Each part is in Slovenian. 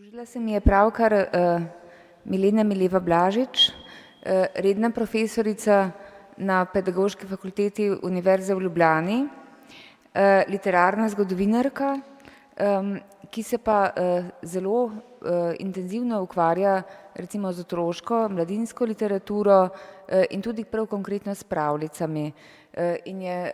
Pridružila se mi je pravkar Milena Mileva Blažič, redna profesorica na Pedagoški fakulteti Univerze v Ljubljani, literarna zgodovinarka, ki se pa zelo intenzivno ukvarja recimo z otroško, mladinsko literaturo in tudi prav konkretno s pravljicami. In je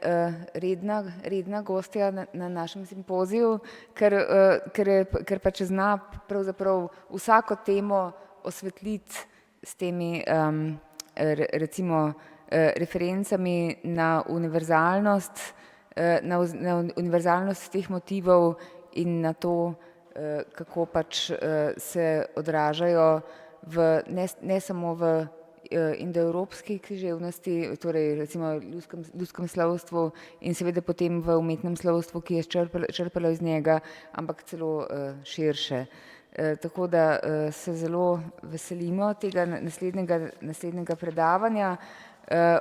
redna gostja na našem simpoziju, ker pač zna pravzaprav vsako temo osvetliti s temi recimo referencami na univerzalnost, na univerzalnost teh motivov in na to, kako pač se odražajo ne samo v indoevropski književnosti, torej recimo ljudskem slovstvu in seveda potem v umetnem slovstvu, ki je črpalo iz njega, ampak celo širše. Tako da se zelo veselimo tega naslednjega predavanja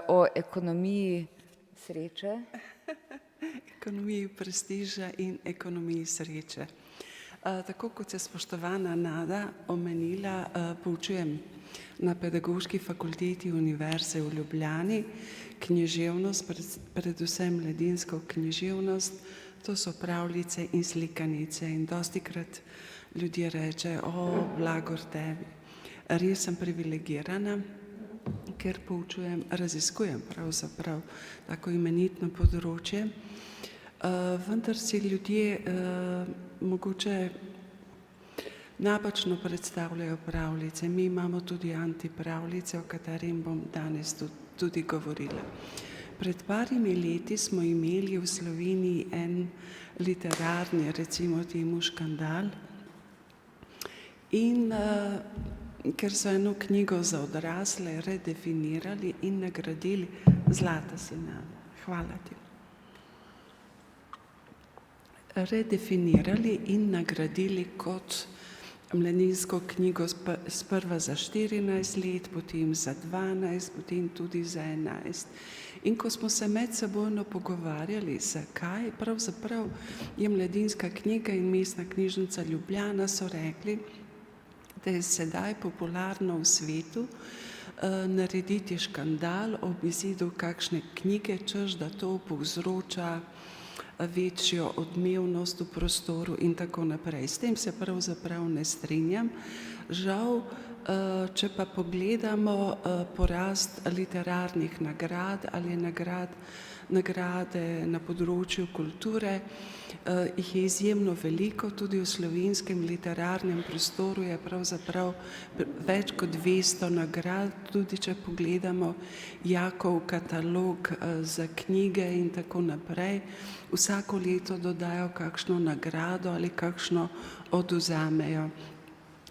o ekonomiji sreče. Ekonomiji prestiža in ekonomiji sreče. Tako kot je spoštovana Nada omenila, poučujem na Pedagoški fakulteti Univerze v Ljubljani književnost, predvsem mladinsko književnost, to so pravljice in slikanice in dostikrat ljudje rečejo, blagor tebi. Res sem privilegirana, ker poučujem, raziskujem pravzaprav tako imenitno področje, vendar si ljudje mogoče napačno predstavljajo pravljice. Mi imamo tudi antipravljice, o katerim bom danes tudi govorila. Pred parimi leti smo imeli v Sloveniji en literarni, recimo temu, škandal in ker so eno knjigo za odrasle redefinirali in nagradili, Zlata si Nada, hvala ti. Redefinirali in nagradili kot mladinsko knjigo sprva za 14 let, potem za 12, potem tudi za 11. In ko smo se medsebojno pogovarjali, zakaj, pravzaprav je mladinska knjiga in Mestna knjižnica Ljubljana so rekli, da je sedaj popularno v svetu narediti škandal ob izidu kakšne knjige, češ da to povzroča večjo odmevnost v prostoru in tako naprej. S tem se pravzaprav ne strinjam. Žal, če pa pogledamo porast literarnih nagrad ali nagrade na področju kulture, jih je izjemno veliko, tudi v slovenskem literarnem prostoru je pravzaprav več kot 200 nagrad, tudi če pogledamo Jakov katalog za knjige in tako naprej. Vsako leto dodajo kakšno nagrado ali kakšno odvzamejo.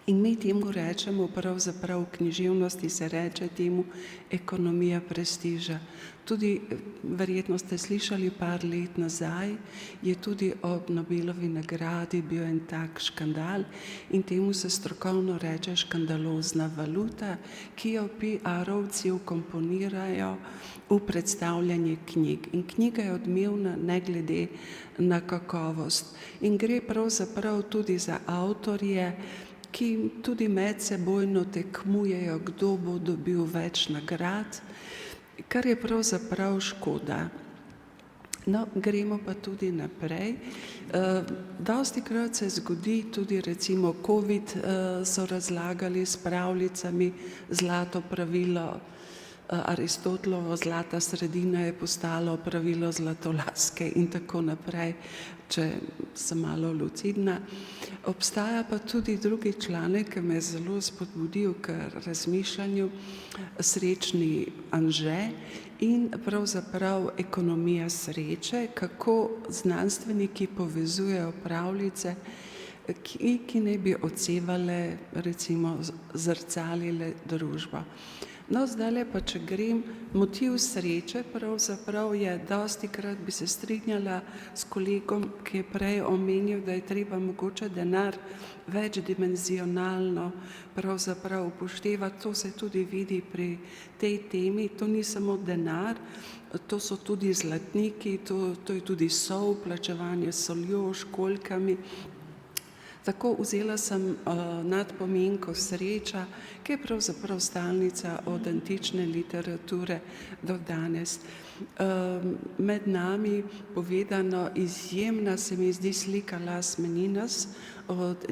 In mi temu rečemo, pravzaprav v književnosti se reče temu ekonomija prestiža. Tudi, verjetno ste slišali par let nazaj, je tudi ob Nobelovi nagradi bil en tak škandal in temu se strokovno reče škandalozna valuta, ki jo PR-ovci vkomponirajo v predstavljanje knjig. In knjiga je odmevna ne glede na kakovost. In gre pravzaprav tudi za avtorje, ki tudi medsebojno tekmujejo, kdo bo dobil več nagrad, kar je pravzaprav škoda. No, gremo pa tudi naprej. Dostikrat se zgodi, tudi recimo COVID so razlagali s pravljicami, zlato pravilo, Aristotelovo zlata sredina je postalo pravilo zlatolaske in tako naprej, če sem malo lucidna. Obstaja pa tudi drugi članek, ki me je zelo spodbudil k razmišljanju, Srečni Anže in pravzaprav ekonomija sreče, kako znanstveniki povezujejo pravljice, ki naj bi odsevale, recimo zrcalile družbo. No, zdajle pa, če grem, motiv sreče pravzaprav je, dostikrat bi se strinjala s kolegom, ki je prej omenil, da je treba mogoče denar večdimenzionalno pravzaprav upoštevati. To se tudi vidi pri tej temi, to ni samo denar, to so tudi zlatniki, to je tudi sol, plačevanje s soljo, školjkami. Tako vzela sem nadpomenko Sreča, ki je pravzaprav stalnica od antične literature do danes. Med nami povedano izjemna se mi zdi slika Las Meninas od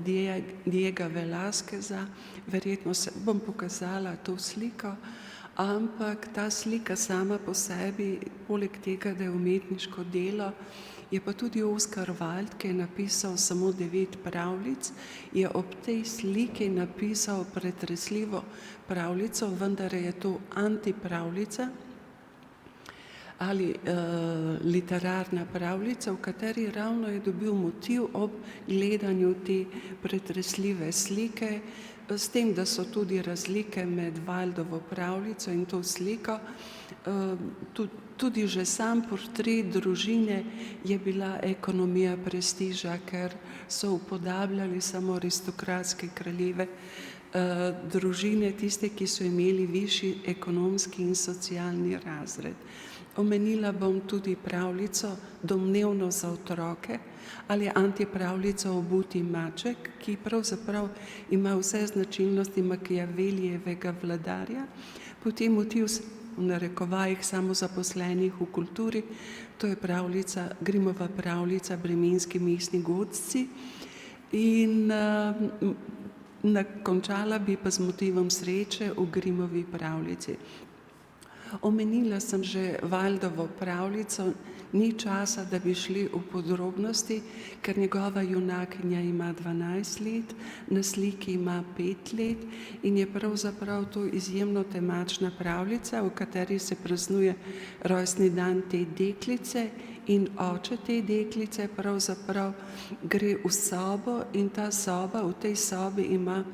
Diega Velázqueza. Verjetno se bom pokazala to sliko, ampak ta slika sama po sebi, poleg tega, da je umetniško delo, je pa tudi Oscar Wilde, ki je napisal samo 9 pravljic, je ob tej sliki napisal pretresljivo pravljico, vendar je to antipravljica ali literarna pravljica, v kateri ravno je dobil motiv ob gledanju te pretresljive slike, s tem, da so tudi razlike med Wildovo pravljico in to sliko. Tudi že sam portret družine je bila ekonomija prestiža, ker so upodabljali samo aristokratske kraljeve družine, tiste, ki so imeli višji ekonomski in socialni razred. Omenila bom tudi pravljico Domnevno za otroke ali antipravljico Obuti maček, ki pravzaprav ima vse značilnosti Machiavelijevega vladarja. Potem motiv v narekovajih samozaposlenih v kulturi, to je pravljica, Grimova pravljica Bremenjski mestni godci. In končala bi pa z motivom Sreče v Grimovi pravljici. Omenila sem že Wildovo pravljico, ni časa, da bi šli v podrobnosti, ker njegova junakinja ima 12 let, na sliki ima 5 let in je pravzaprav to izjemno temačna pravljica, v kateri se praznuje rojstni dan te deklice in oče te deklice pravzaprav gre v sobo in ta soba, v tej sobi ima,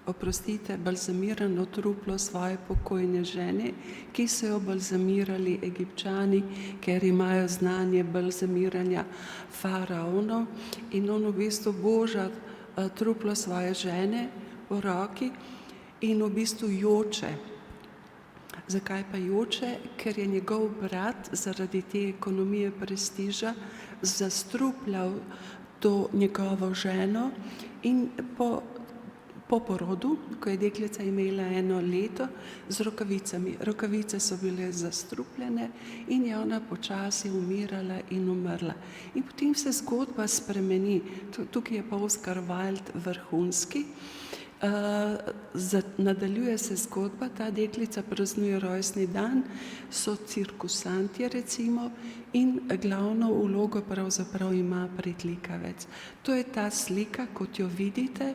oprostite, balzamirano truplo svoje pokojne žene, ki so jo balzamirali Egipčani, ker imajo znanje balzamiranja faraonov, in on v bistvu boža truplo svoje žene v roki in v bistvu joče. Zakaj pa joče? Ker je njegov brat zaradi te ekonomije prestiža zastrupljal to njegovo ženo in po porodu, ko je deklica imela 1 leto, z rokavicami. Rokavice so bile zastrupljene in je ona počasi umirala in umrla. In potem se zgodba spremeni. Tukaj je pa Oscar Wilde vrhunski. Nadaljuje se zgodba, ta deklica praznuje rojstni dan, so cirkusantje recimo in glavno vlogo pravzaprav ima pritlikavec. To je ta slika, kot jo vidite,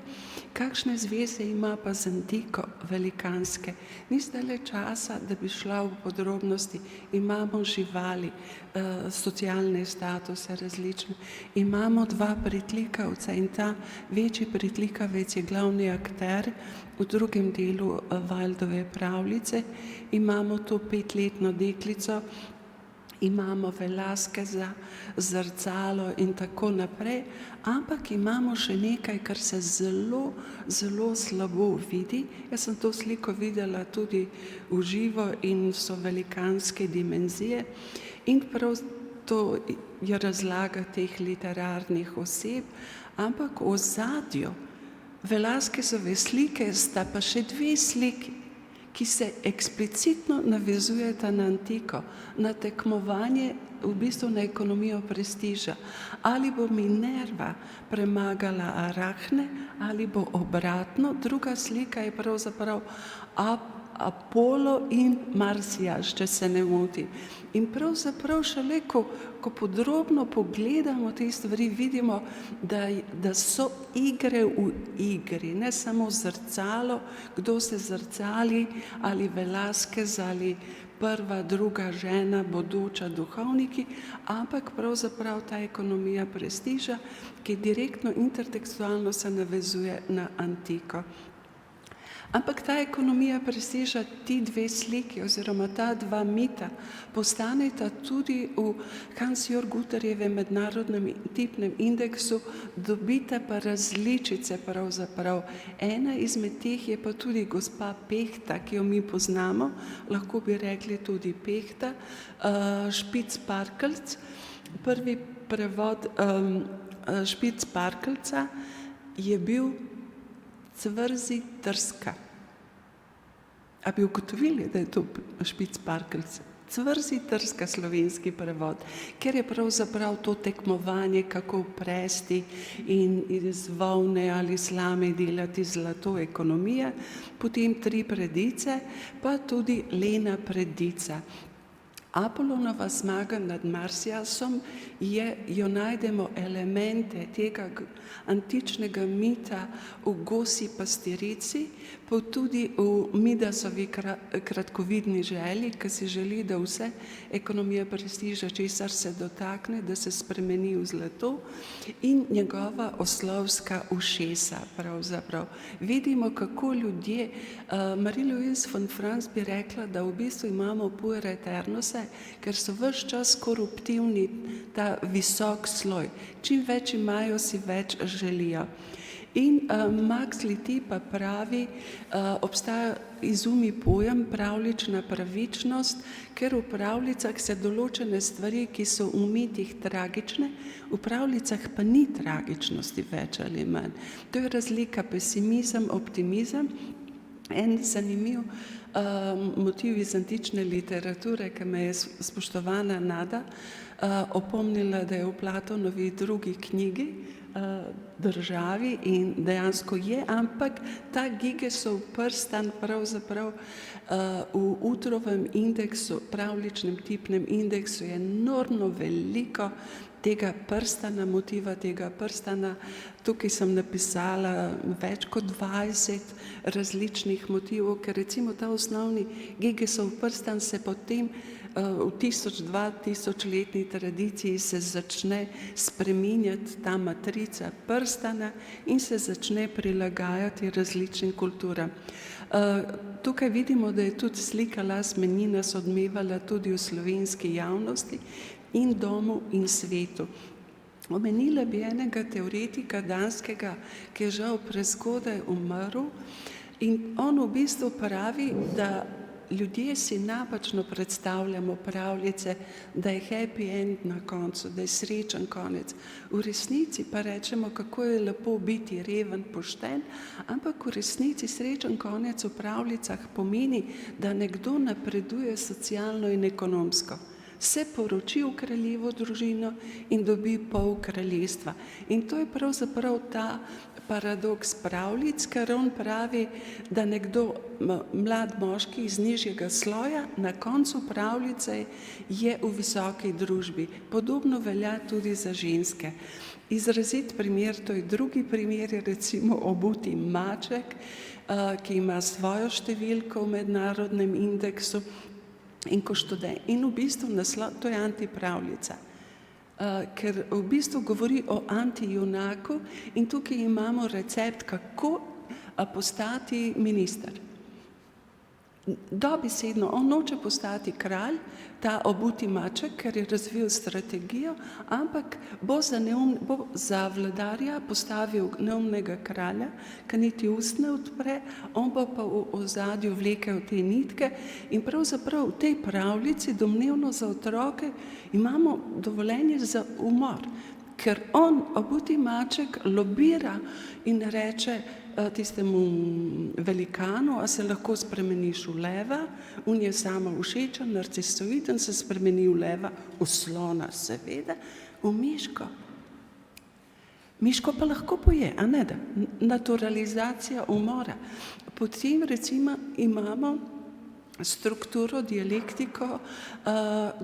kakšne zveze ima pa z antiko velikanske. Ni zdajle časa, da bi šla v podrobnosti. Imamo živali, socialne statuse različne. Imamo 2 pritlikavca in ta večji pritlikavec je glavni akter v drugem delu Wildove pravljice. Imamo to 5-letno deklico, imamo Velázqueza, zrcalo in tako naprej, ampak imamo še nekaj, kar se zelo, zelo slabo vidi. Jaz sem to sliko videla tudi v živo in so velikanske dimenzije in prav to je razlaga teh literarnih oseb, ampak v ozadju Velázquezove slike sta pa še 2 sliki, ki se eksplicitno navezujeta na antiko, na tekmovanje, v bistvu na ekonomijo prestiža. Ali bo Minerva premagala Arahne, ali bo obratno. Druga slika je pravzaprav Apolo in Marsijaš, če se ne motim. In pravzaprav šele, ko podrobno pogledamo te stvari, vidimo, da so igre v igri, ne samo zrcalo, kdo se zrcali, ali Velázquez, ali prva, druga žena, bodoča duhovniki, ampak pravzaprav ta ekonomija prestiža, ki direktno intertekstualno se navezuje na antiko. Ampak ta ekonomija prestiža, ti 2 sliki oziroma ta 2 mita postaneta tudi v Hans-Jörg Gutterjevem mednarodnem tipnem indeksu, dobita pa različice pravzaprav. Ena izmed teh je pa tudi gospa Pehta, ki jo mi poznamo, lahko bi rekli tudi Pehta, Špic-Parkelc, prvi prevod Špic-Parkelca. je bil Cvrzi trska. A bi ugotovili, da je to Špicparkelc? Cvrzi trska, slovenski prevod, ker je pravzaprav to tekmovanje, kako presti in iz volne ali slame delati zlato ekonomija, potem 3 predice, pa tudi Lena predica. Apolonova zmaga nad Marsiasom jo najdemo elemente tega antičnega mita v Gosi pastirici, pa tudi v Midasovi kratkovidni želji, ki si želi, da vse ekonomija prestiža, česar se dotakne, da se spremeni v zlato, in njegova oslovska ušesa pravzaprav. Vidimo, kako ljudje, Marie-Louise von Franz bi rekla, da v bistvu imamo puer eternose, ker so ves čas koruptivni, ta visok sloj. Čim več imajo, si več želijo. In Max Liti pa pravi, obstaja izumi pojem pravljična pravičnost, ker v pravljicah se določene stvari, ki so v mitih tragične, v pravljicah pa ni tragičnosti več ali manj. To je razlika pesimizem, optimizem. En zanimiv motiv iz antične literature, ki me je spoštovana Nada opomnila, da je v Platonovi drugi knjigi Državi, in dejansko je, ampak ta Gigesov prstan pravzaprav v Utrovem indeksu, pravljičnem tipnem indeksu, je enormno veliko tega prstana, motiva tega prstana. Tukaj sem napisala več kot 20 različnih motivov, ker recimo ta osnovni Gigesov prstan se potem v 1000-2000-letni tradiciji se začne spreminjati ta matrica prstana in se začne prilagajati različnim kulturam. Tukaj vidimo, da je tudi slika Las Meninas odmevala tudi v slovenski javnosti in domu in svetu. Omenila bi enega teoretika danskega, ki je žal prezgodaj umrl, in on v bistvu pravi, da ljudje si napačno predstavljamo pravljice, da je happy end na koncu, da je srečen konec. V resnici pa rečemo, kako je lepo biti reven, pošten, ampak v resnici srečen konec v pravljicah pomeni, da nekdo napreduje socialno in ekonomsko. Se poroči v kraljevo družino in dobi pol kraljestva. In to je pravzaprav ta paradoks pravljic, ker on pravi, da nekdo, mlad moški iz nižjega sloja, na koncu pravljice je v visoki družbi. Podobno velja tudi za ženske. Izrazit primer, to je drugi primer, je recimo Obuti maček, ki ima svojo številko v mednarodnem indeksu. In v bistvu naslov, to je antipravljica, ker v bistvu govori o antijunaku, in tukaj imamo recept, kako postati minister. Dobesedno, on noče postati kralj, ta Obuti maček, ker je razvil strategijo, ampak bo za vladarja postavil neumnega kralja, ki niti ust ne odpre, on bo pa v ozadju vlekel te nitke, in pravzaprav v tej pravljici, domnevno za otroke, imamo dovoljenje za umor, ker on, Obuti maček, lobira in reče tistemu velikanu, a se lahko spremeniš v leva, on je samo všečen, narcisoiden, se spremeni v leva, v slona seveda, v miško. Miško pa lahko poje, a ne da? Naturalizacija umora. Potem recimo imamo strukturo, dialektiko,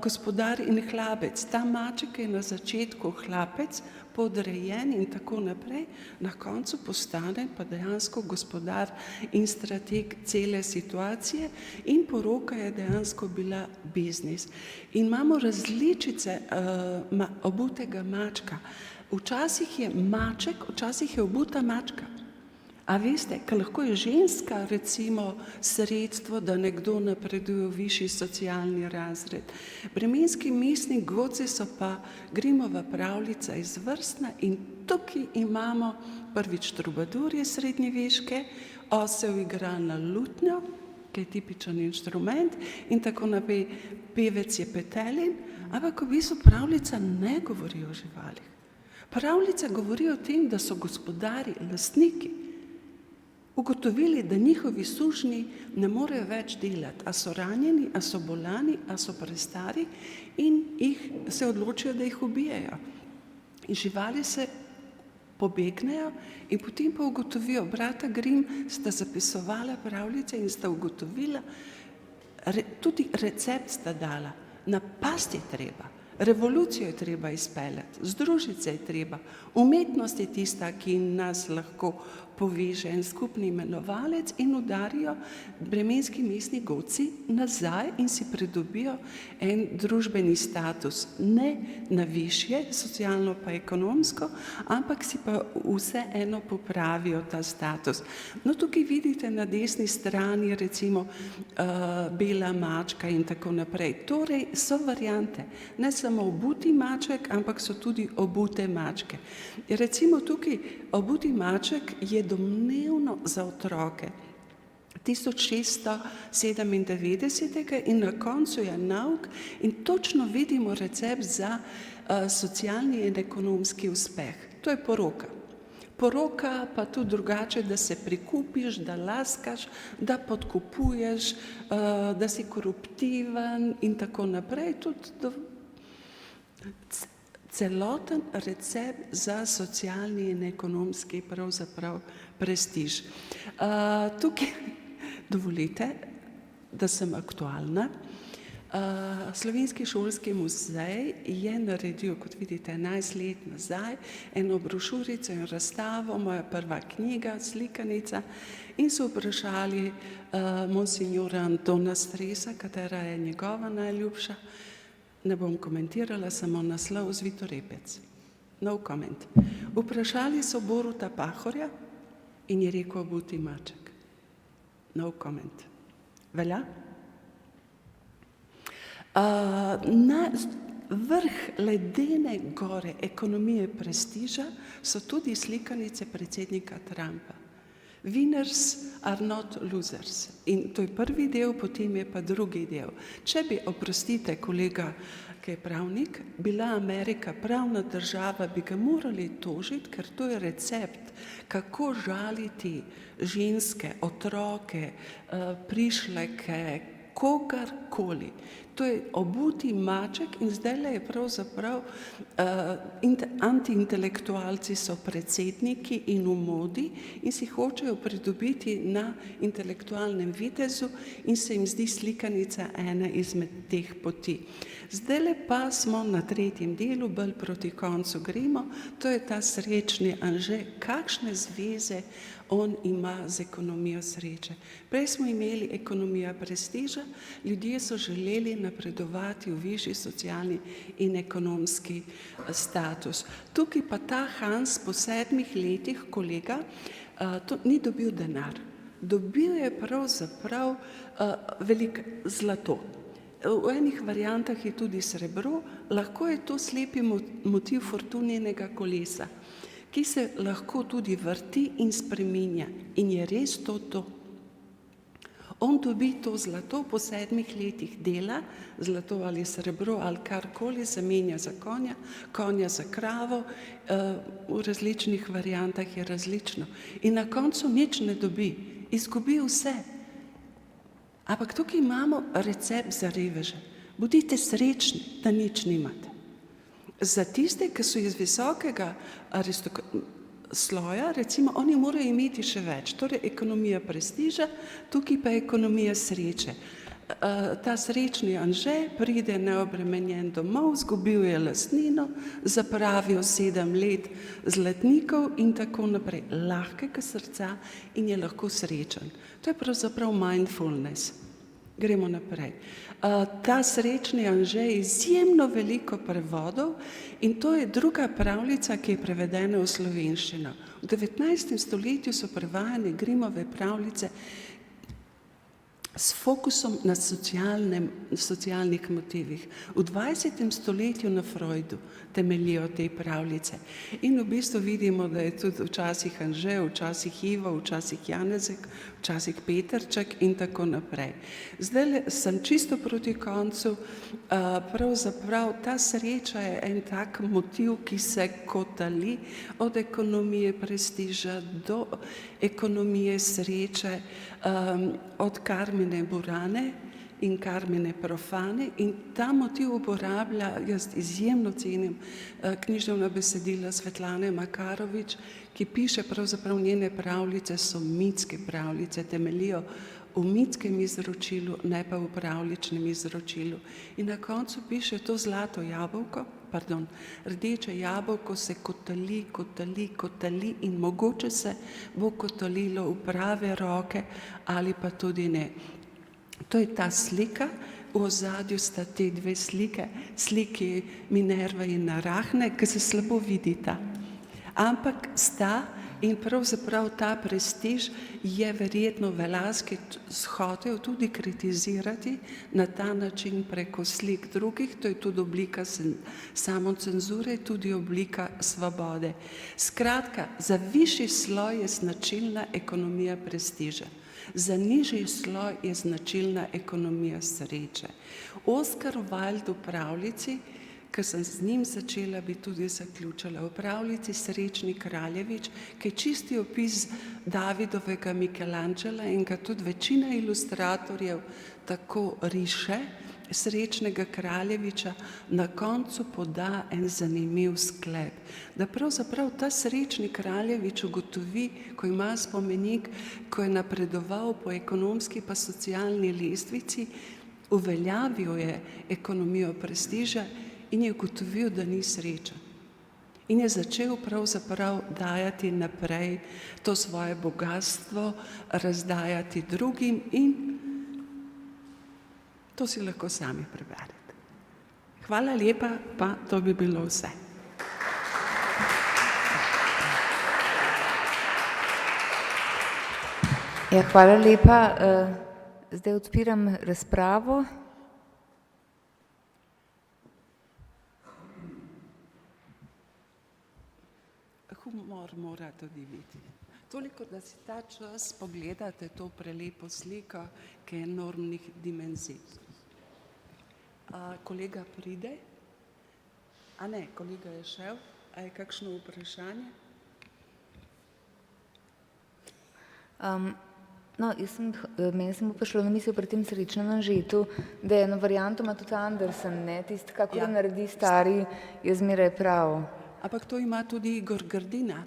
gospodar in hlabec. Ta maček je na začetku hlapec, podrejen in tako naprej, na koncu postane pa dejansko gospodar in strateg cele situacije, in poroka je dejansko bila biznis. In imamo različice obutega mačka. Včasih je maček, včasih je obuta mačka. A veste, ker lahko je ženska recimo sredstvo, da nekdo napreduje v višji socialni razred. Bremenski mestni godci so pa Grimova pravljica izvrstna, in tukaj imamo prvič trubadurje srednjeveške, osel igra na lutnjo, ki je tipičen inštrument, in tako naprej, pevec je petelin, ampak v bistvu pravljica ne govori o živalih. Pravljica govori o tem, da so gospodari, lastniki, ugotovili, da njihovi sužnji ne morejo več delati, a so ranjeni, a so bolani, a so prestari in se odločijo, da jih ubijejo. In živali se pobegnejo in potem pa ugotovijo, brata Grimm sta zapisovala pravljice in sta ugotovila, tudi recept sta dala, napasti je treba. Revolucijo je treba izpeljati, združiti se je treba. Umetnost je tista, ki nas lahko poveže, en skupni imenovalec in udarijo bremenski mestni godci nazaj in si pridobijo en družbeni status. Ne na višje, socialno pa ekonomsko, ampak si pa vseeno popravijo ta status. No, tukaj vidite na desni strani recimo bela mačka in tako naprej. Torej so variante, ne samo obuti maček, ampak so tudi obute mačke. Recimo tukaj obuti maček je domnevno za otroke 1697 in na koncu je nauk in točno vidimo recept za socialni in ekonomski uspeh. To je poroka. Poroka pa tudi drugače, da se prikupiš, da laskaš, da podkupuješ, da si koruptiven in tako naprej. Tudi celoten recept za socialni in ekonomski pravzaprav prestiž. Tukaj dovolite, da sem aktualna. Slovenski šolski muzej je naredil, kot vidite, 11 let nazaj, eno brošurico in razstavo, moja prva knjiga, slikanica, in so vprašali monsignora Antona Stresa, katera je njegova najljubša. Ne bom komentirala, samo naslov Zvitorepec. No comment. Vprašali so Boruta Pahorja in je rekel obuti maček. No comment. Velja? Na vrh ledene gore ekonomije prestiža so tudi slikanice predsednika Trumpa. Winners are not losers. In to je prvi del, potem je pa drugi del. Če bi, oprostite, kolega, ki je pravnik, bila Amerika pravna država, bi ga morali tožiti, ker to je recept, kako žaliti ženske, otroke, prišleke, kogarkoli. To je obuti maček in zdajle je pravzaprav antiintelektualci so predsedniki in v modi in si hočejo pridobiti na intelektualnem vitezu in se jim zdi slikanica ena izmed teh poti. Zdajle pa smo na tretjem delu, bolj proti koncu gremo, to je ta srečni Anže, kakšne zveze on ima z ekonomijo sreče. Prej smo imeli ekonomija prestiža, ljudje so želeli napredovati v višji socialni in ekonomski status. Tukaj pa ta Hans po 7 letih, kolega, ni dobil denar. Dobil je pravzaprav veliko zlato. V enih variantah je tudi srebro, lahko je to slepi motiv fortuninega kolesa, ki se lahko tudi vrti in spreminja. In je res to. On dobi to zlato po 7 letih dela, zlato ali srebro ali karkoli, zamenja za konja, konja za kravo, v različnih variantah je različno. In na koncu nič ne dobi, izgubi vse. Ampak tukaj imamo recept za reveže. Bodite srečni, da nič nimate. Za tiste, ki so iz visokega sloja, recimo, oni morajo imeti še več. Torej, ekonomija prestiža, tukaj pa ekonomija sreče. Ta srečni Anže pride neobremenjen domov, zgubil je lastnino, zapravil 7 let zlatnikov in tako naprej. Lahkega srca in je lahko srečen. To je pravzaprav mindfulness. Gremo naprej. Ta srečni Anže je izjemno veliko prevodov in to je druga pravljica, ki je prevedena v slovenščino. V 19. stoletju so prevajane Grimmove pravljice s fokusom na socialnih motivih. V 20. stoletju na Freudu temeljijo te pravljice. In v bistvu vidimo, da je tudi včasih Anže, včasih Ivo, včasih Janezek, včasih Petrček in tako naprej. Zdaj sem čisto proti koncu, pravzaprav ta sreča je en tak motiv, ki se kotali od ekonomije prestiža do ekonomije sreče, od Carmine Burane in Carmine Profane, in ta motiv uporablja, jaz izjemno cenim književna besedila Svetlane Makarovič, ki piše pravzaprav njene pravljice so mitske pravljice, temeljijo v mitskem izročilu, ne pa v pravljičnem izročilu. In na koncu piše to zlato jabolko, rdeče jabolko se kotali, kotali, kotali in mogoče se bo kotalilo v prave roke ali pa tudi ne. To je ta slika, v ozadju sta te dve sliki Minerva in Arahne, ki se slabo vidita. Ampak sta in pravzaprav ta prestiž je verjetno Velázquez hotel tudi kritizirati na ta način preko slik drugih, to je tudi oblika samocenzure, tudi oblika svobode. Skratka, za višji sloj je značilna ekonomija prestiža. Za nižji sloj je značilna ekonomija sreče. Oscar Wilde v pravljici, ker sem z njim začela, bi tudi zaključila, v pravljici Srečni kraljevič, ki je čisti opis Davidovega Michelangela in ga tudi večina ilustratorjev tako riše, Srečnega kraljeviča, na koncu poda en zanimiv sklep. Da pravzaprav ta Srečni kraljevič ugotovi, ko ima spomenik, ko je napredoval po ekonomski pa socialni lestvici, uveljavil je ekonomijo prestiža in je ugotovil, da ni srečen. In je začel pravzaprav dajati naprej to svoje bogastvo, razdajati drugim in to si lahko sami preberete. Hvala lepa, pa to bi bilo vse. Ja, hvala lepa. Zdaj odpiram razpravo. Humor mora tudi biti. Toliko, da si ta čas pogledate to prelepo sliko, ki je enormnih dimenzij. Kolega pride? A ne, kolega je šel. A je kakšno vprašanje? Meni sem prišlo na misel pri tem Srečnem Anžetu, da je eno varianto ima tudi Andersen, ne? Tisti, kako naredi stari, je zmeraj prav. Ampak to ima tudi Igor Grdina.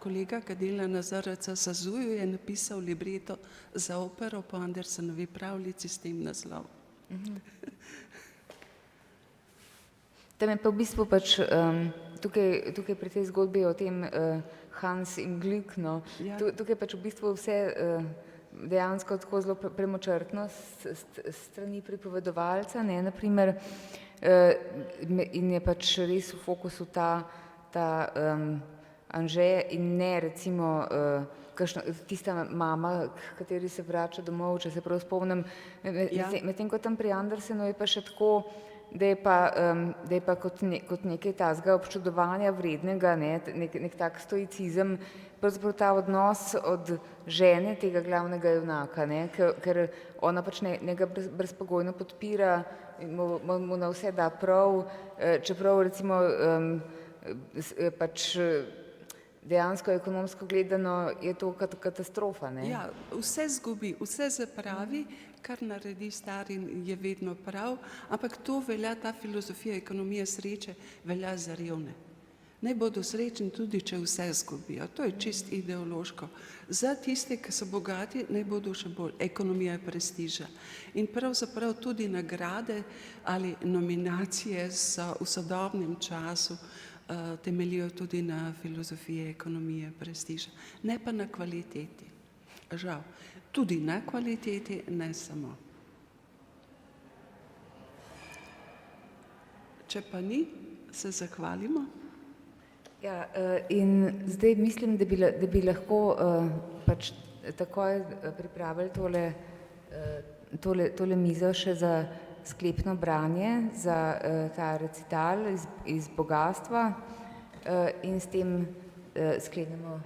Kolega, ki dela na ZRC Sazuju, je napisal libreto za opero po Andersenovi pravljici s tem naslovom. Tam je pa v bistvu pač tukaj pri tej zgodbi o tem Hans in Glück, no, tukaj pač v bistvu vse dejansko tako zelo premočrtno strani pripovedovalca, ne, naprimer, in je pač res v fokusu ta Anže in ne recimo tista mama, kateri se vrača domov, če se prav spomnim. Medtem ko tam pri Andersenu je pa še tako, da je pa kot nekaj tazga občudovanja vrednega, nek tak stoicizem, pravzaprav ta odnos od žene tega glavnega junaka, ker ona pač njega brezpogojno podpira, mu na vse da prav, čeprav recimo pač dejansko ekonomsko gledano je to katastrofa, ne? Ja, vse zgubi, vse zapravi, kar naredi stari je vedno prav, ampak to velja, ta filozofija ekonomije sreče velja za revne. Naj bodo srečni tudi, če vse zgubijo. To je čist ideološko. Za tiste, ki so bogati, naj bodo še bolj. Ekonomija prestiža. In pravzaprav tudi nagrade ali nominacije so v sodobnem času temeljijo tudi na filozofiji ekonomije prestiža. Ne pa na kvaliteti. Žal. Tudi na kvaliteti, ne samo. Če pa ni, se zahvalimo. Ja, in zdaj mislim, da bi lahko pač takoj pripravili tole tole mizo še za sklepno branje, za ta recital iz bogatstva in s tem sklenemo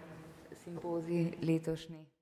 simpozij letošnji.